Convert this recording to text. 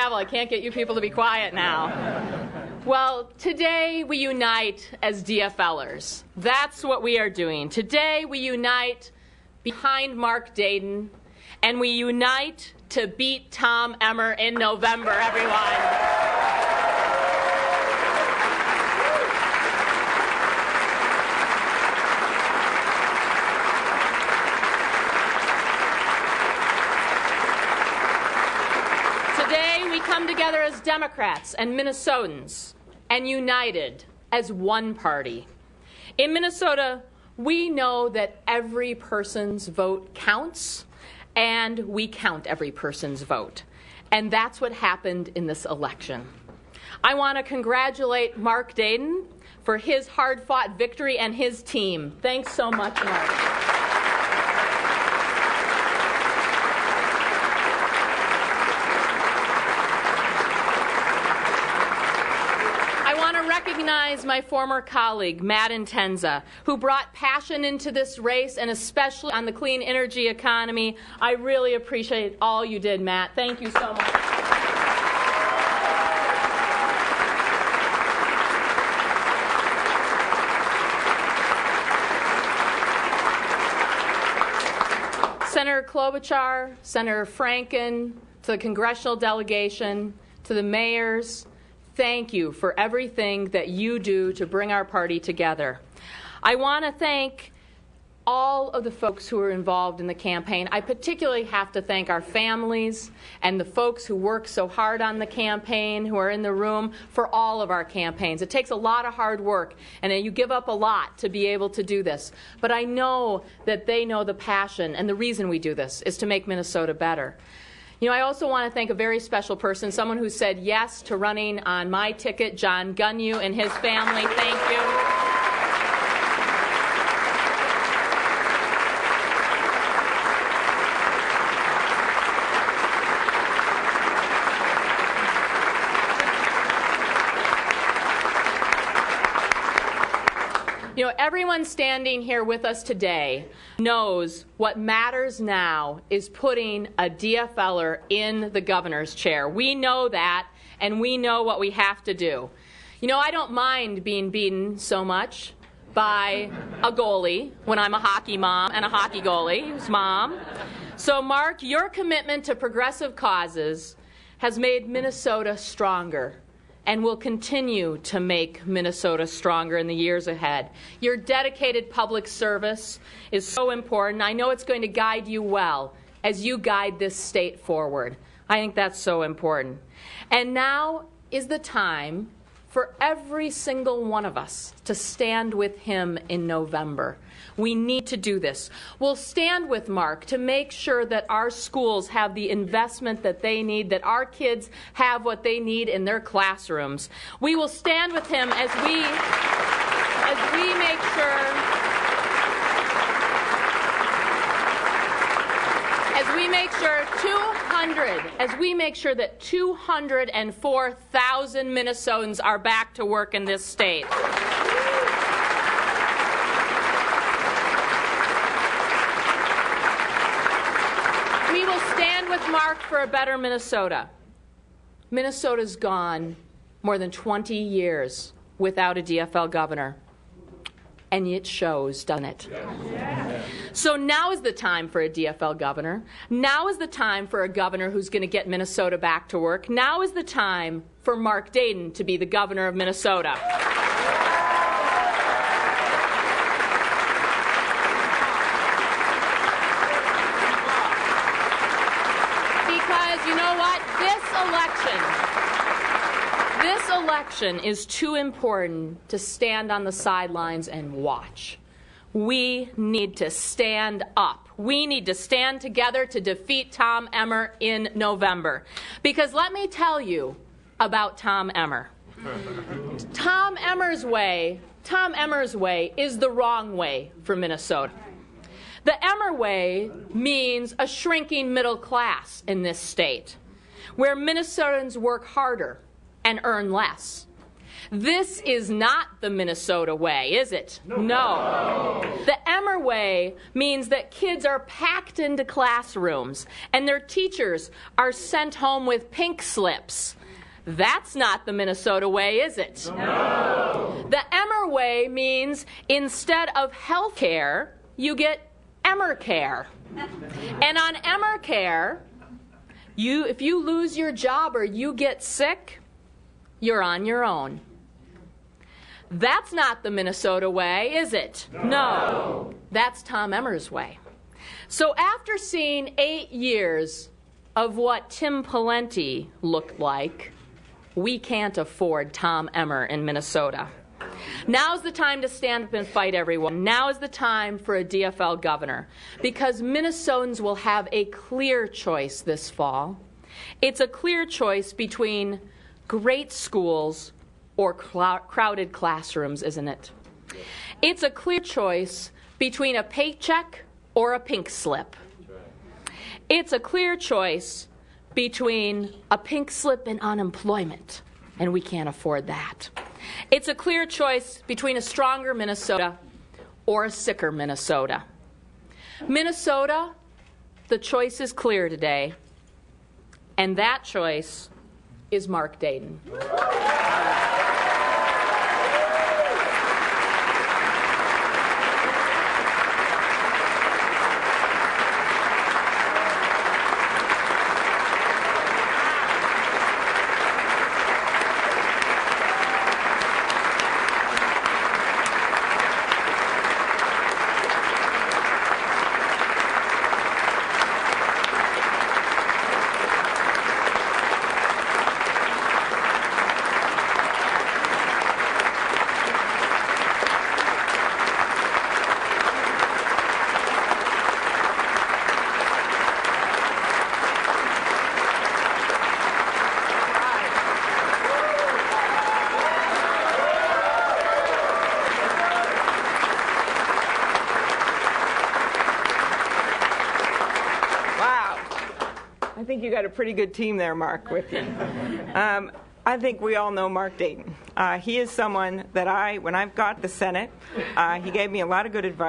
gavel. I can't get you people to be quiet now. Well, today we unite as DFLers. That's what we are doing. Today we unite behind Mark Dayton, and we unite to beat Tom Emmer in November, everyone. Come together as Democrats and Minnesotans and united as one party. In Minnesota, we know that every person's vote counts, and we count every person's vote. And that's what happened in this election. I want to congratulate Mark Dayton for his hard-fought victory and his team. Thanks so much, Mark. Recognize my former colleague, Matt Intenza, who brought passion into this race, and especially on the clean energy economy. I really appreciate all you did, Matt. Thank you so much. Senator Klobuchar, Senator Franken, to the congressional delegation, to the mayors, thank you for everything that you do to bring our party together. I want to thank all of the folks who are involved in the campaign. I particularly have to thank our families and the folks who work so hard on the campaign, who are in the room for all of our campaigns. It takes a lot of hard work, and you give up a lot to be able to do this. But I know that they know the passion, and the reason we do this is to make Minnesota better. You know, I also want to thank a very special person, someone who said yes to running on my ticket, John Gunyu and his family. Thank you. You know, everyone standing here with us today knows what matters now is putting a DFLer in the governor's chair. We know that, and we know what we have to do. You know, I don't mind being beaten so much by a goalie when I'm a hockey mom and a hockey goalie's mom. So, Mark, your commitment to progressive causes has made Minnesota stronger and will continue to make Minnesota stronger in the years ahead. Your dedicated public service is so important. I know it's going to guide you well as you guide this state forward. I think that's so important. And now is the time for every single one of us to stand with him in November. We need to do this. We'll stand with Mark to make sure that our schools have the investment that they need, that our kids have what they need in their classrooms. We will stand with him as we make sure that 204,000 Minnesotans are back to work in this state. We will stand with Mark for a better Minnesota. Minnesota's gone more than 20 years without a DFL governor. And it shows, doesn't it? Yeah. So now is the time for a DFL governor. Now is the time for a governor who's going to get Minnesota back to work. Now is the time for Mark Dayton to be the governor of Minnesota. Because you know what? This election is too important to stand on the sidelines and watch. We need to stand up. We need to stand together to defeat Tom Emmer in November. Because let me tell you about Tom Emmer. Tom Emmer's way is the wrong way for Minnesota. The Emmer way means a shrinking middle class in this state, where Minnesotans work harder and earn less. This is not the Minnesota way, is it? No. The Emmer way means that kids are packed into classrooms and their teachers are sent home with pink slips. That's not the Minnesota way, is it? No. The Emmer way means instead of health care, you get Emmer care. And on Emmer care, if you lose your job or you get sick, you're on your own. That's not the Minnesota way, is it? No. That's Tom Emmer's way. So after seeing 8 years of what Tim Pawlenty looked like, we can't afford Tom Emmer in Minnesota. Now's the time to stand up and fight, everyone. Now is the time for a DFL governor, because Minnesotans will have a clear choice this fall. It's a clear choice between great schools or crowded classrooms, isn't it? It's a clear choice between a paycheck or a pink slip. It's a clear choice between a pink slip and unemployment, and we can't afford that. It's a clear choice between a stronger Minnesota or a sicker Minnesota. Minnesota, the choice is clear today, and that choice is Mark Dayton. I think you got a pretty good team there, Mark, with you. I think we all know Mark Dayton. He is someone that when I got the Senate, he gave me a lot of good advice.